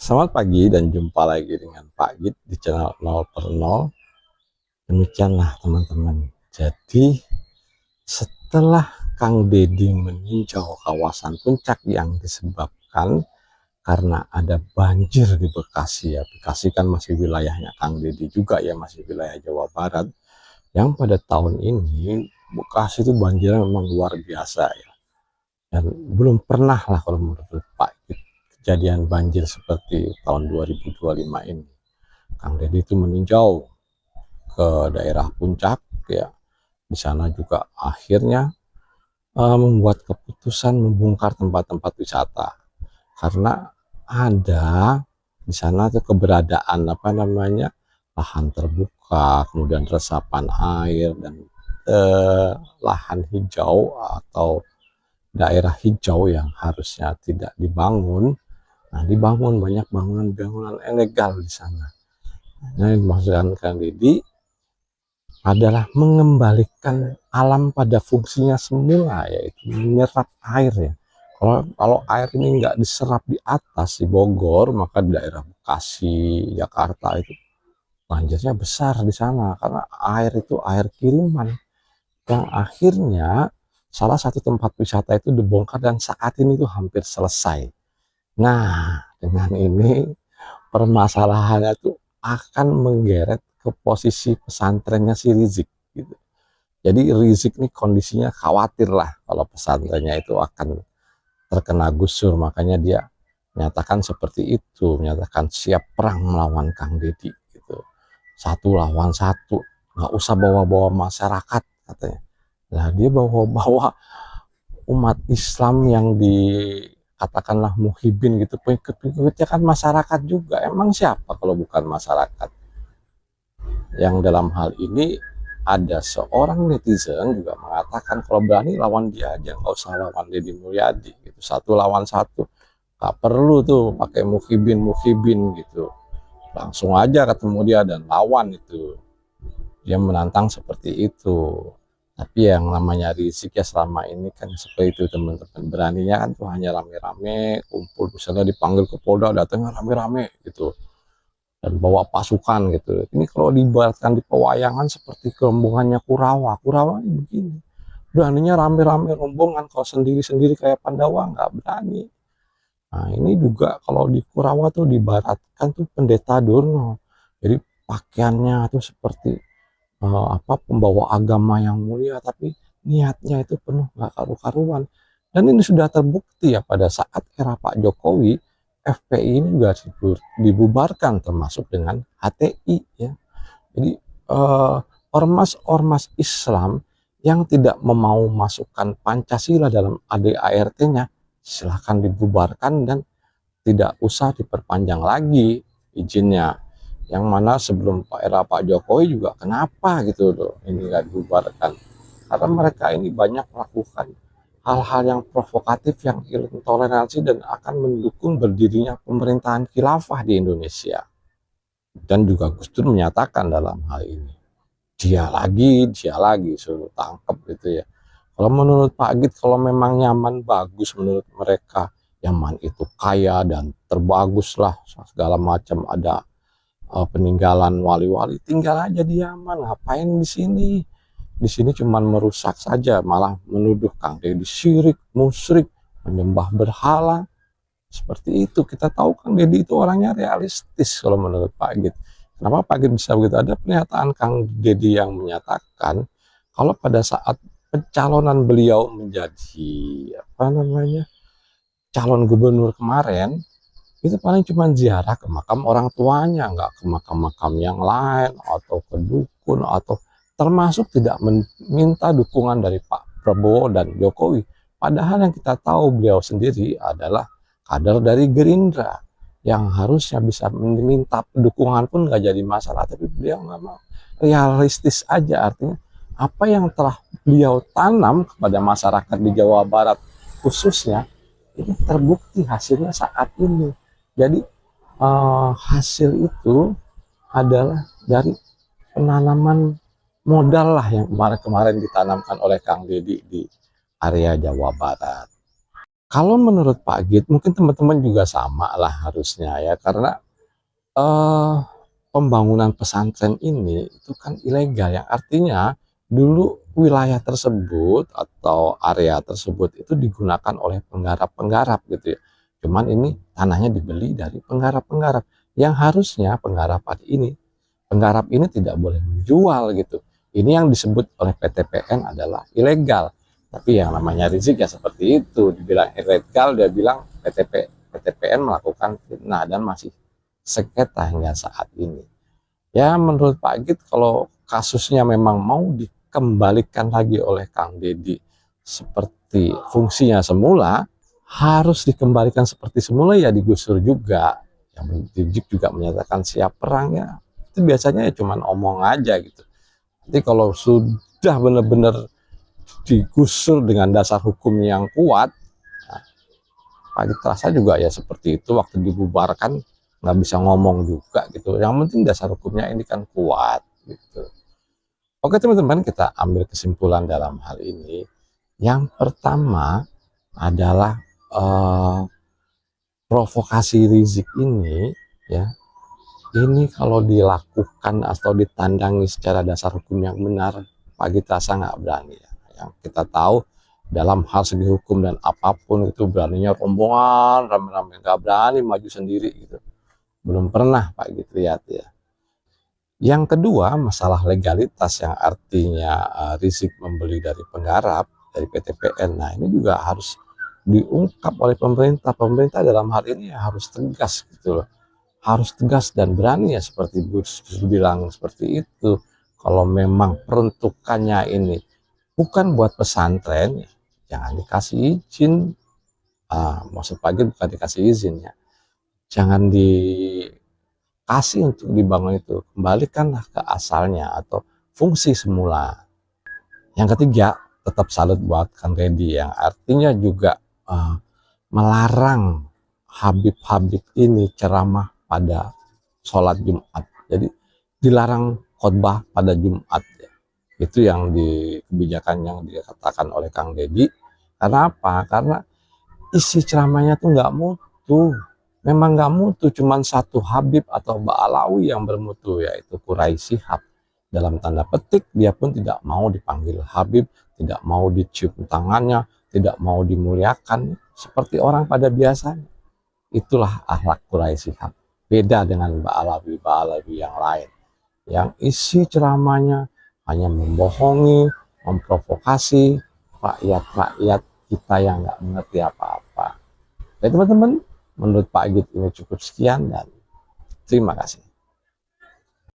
Selamat pagi dan jumpa lagi dengan Pak Git di channel 0 per 0. Demikianlah teman-teman. Jadi setelah Kang Deddy meninjau kawasan puncak yang disebabkan karena ada banjir di Bekasi ya. Bekasi kan masih wilayahnya Kang Deddy juga ya, masih wilayah Jawa Barat. Yang pada tahun ini Bekasi itu banjirnya memang luar biasa ya. Dan belum pernah lah kalau menurut Pak Git kejadian banjir seperti tahun 2025 ini. Kang Deddy itu meninjau ke daerah puncak ya. Di sana juga akhirnya membuat keputusan membongkar tempat-tempat wisata karena ada di sana tuh keberadaan lahan terbuka, kemudian resapan air dan lahan hijau atau daerah hijau yang harusnya tidak dibangun. Nah, dibangun banyak bangunan-bangunan ilegal di sana. Nah, yang dimaksudkan Kang Deddy adalah mengembalikan alam pada fungsinya semula, yaitu menyerap air ya. Kalau air ini nggak diserap di atas di Bogor, maka di daerah Bekasi, Jakarta itu banjirnya besar di sana karena air itu air kiriman yang akhirnya salah satu tempat wisata itu dibongkar dan saat ini tuh hampir selesai. Nah, dengan ini permasalahannya tuh akan menggeret ke posisi pesantrennya si Rizik gitu. Jadi Rizik nih kondisinya khawatir lah kalau pesantrennya itu akan terkena gusur, makanya dia menyatakan seperti itu, menyatakan siap perang melawan Kang Deddy gitu. Satu lawan satu, nggak usah bawa-bawa masyarakat katanya. Nah, dia bawa-bawa umat Islam yang katakanlah muhibin gitu, pengikut-pengikutnya kan masyarakat juga. Emang siapa kalau bukan masyarakat? Yang dalam hal ini ada seorang netizen juga mengatakan kalau berani lawan dia aja, nggak usah lawan Deddy Mulyadi gitu. Satu lawan satu, nggak perlu tuh pakai muhibin gitu, langsung aja ketemu dia dan lawan itu. Dia menantang seperti itu. Tapi yang namanya Rizik ya selama ini kan seperti itu teman-teman, beraninya kan tuh hanya rame-rame kumpul, misalnya dipanggil ke Polda datangnya rame-rame gitu dan bawa pasukan gitu. Ini kalau diibaratkan di pewayangan seperti rombongannya Kurawa. Kurawa ini begini, beraninya rame-rame rombongan, kalau sendiri-sendiri kayak Pandawa nggak berani. Nah, ini juga kalau di Kurawa tuh diibaratkan tuh pendeta Durno. Jadi pakaiannya tuh seperti pembawa agama yang mulia, tapi niatnya itu penuh nggak karu-karuan. Dan ini sudah terbukti ya pada saat era Pak Jokowi, FPI ini juga dibubarkan termasuk dengan HTI ya. Jadi ormas-ormas Islam yang tidak mau masukkan Pancasila dalam ADART-nya silahkan dibubarkan dan tidak usah diperpanjang lagi izinnya. Yang mana sebelum era Pak Jokowi juga kenapa gitu loh ini nggak dibubarkan, karena mereka ini banyak melakukan hal-hal yang provokatif, yang intoleransi dan akan mendukung berdirinya pemerintahan khilafah di Indonesia. Dan juga Gus Dur menyatakan dalam hal ini, dia lagi suruh tangkap gitu ya. Kalau menurut Pak Git, kalau memang nyaman bagus menurut mereka, Yaman itu kaya dan terbagus lah segala macam, ada peninggalan wali-wali, tinggal aja di Yaman, ngapain di sini? Di sini cuman merusak saja, malah menuduh Kang Deddy syirik, musyrik, menyembah berhala. Seperti itu. Kita tahu Kang Deddy itu orangnya realistis kalau menurut Pak Git. Kenapa Pak Git bisa begitu? Ada pernyataan Kang Deddy yang menyatakan kalau pada saat pencalonan beliau menjadi calon gubernur kemarin, itu paling cuma ziarah ke makam orang tuanya, nggak ke makam-makam yang lain atau ke dukun, atau termasuk tidak meminta dukungan dari Pak Prabowo dan Jokowi. Padahal yang kita tahu beliau sendiri adalah kader dari Gerindra yang harusnya bisa meminta dukungan pun nggak jadi masalah, tapi beliau nggak mau. Realistis aja, artinya apa yang telah beliau tanam kepada masyarakat di Jawa Barat khususnya ini terbukti hasilnya saat ini. Jadi hasil itu adalah dari penanaman modal lah yang kemarin-kemarin ditanamkan oleh Kang Deddy di area Jawa Barat. Kalau menurut Pak Git, mungkin teman-teman juga sama lah harusnya ya, karena eh, pembangunan pesantren ini itu kan ilegal, yang artinya dulu wilayah tersebut atau area tersebut itu digunakan oleh penggarap-penggarap gitu ya. Cuman ini tanahnya dibeli dari penggarap-penggarap, yang harusnya penggarap ini tidak boleh menjual gitu. Ini yang disebut oleh PTPN adalah ilegal. Tapi yang namanya Rizik ya seperti itu, dibilang ilegal, dia bilang PTPN melakukan fitnah dan masih sengketa hingga saat ini. Ya menurut Pak Git, kalau kasusnya memang mau dikembalikan lagi oleh Kang Deddy seperti fungsinya semula, harus dikembalikan seperti semula ya digusur juga. Yang Rizik juga menyatakan siap perang ya, itu biasanya ya cuman omong aja gitu. Nanti kalau sudah benar-benar digusur dengan dasar hukum yang kuat, nah, Pak Git terasa juga ya seperti itu waktu dibubarkan, nggak bisa ngomong juga gitu. Yang penting dasar hukumnya ini kan kuat gitu. Oke teman-teman, kita ambil kesimpulan dalam hal ini. Yang pertama adalah provokasi Rizik ini ya, ini kalau dilakukan atau ditandangi secara dasar hukum yang benar, Pak Gita rasa nggak berani ya. Yang kita tahu dalam hal segi hukum dan apapun itu beraninya rombongan, rame-rame, nggak berani maju sendiri gitu. Belum pernah Pak Gita lihat ya. Yang kedua, masalah legalitas yang artinya Rizik membeli dari penggarap, dari PTPN. Nah ini juga harus diungkap oleh pemerintah. Pemerintah dalam hal ini harus tegas gitu loh, harus tegas dan berani ya, seperti Gus bilang seperti itu. Kalau memang peruntukannya ini bukan buat pesantren, ya, jangan dikasih izin. Maksud pagi bukan dikasih izin ya, jangan dikasih untuk dibangun itu, kembalikanlah ke asalnya atau fungsi semula. Yang ketiga, tetap salut buat Kang Deddy yang artinya juga uh, melarang Habib-Habib ini ceramah pada sholat Jumat. Jadi dilarang khotbah pada Jumat. Ya. Itu yang di kebijakan yang dikatakan oleh Kang Deddy. Karena apa? Karena isi ceramahnya tuh nggak mutu. Memang nggak mutu, cuman satu Habib atau Ba'alawi yang bermutu, yaitu Quraisy Shihab. Dalam tanda petik, dia pun tidak mau dipanggil Habib, tidak mau dicium tangannya, tidak mau dimuliakan seperti orang pada biasanya. Itulah akhlak Quraisy Shihab. Beda dengan Ba'alawi yang lain, yang isi ceramahnya hanya membohongi, memprovokasi rakyat-rakyat kita yang nggak mengerti apa-apa. Oke teman-teman, menurut Pak Git ini cukup sekian dan terima kasih.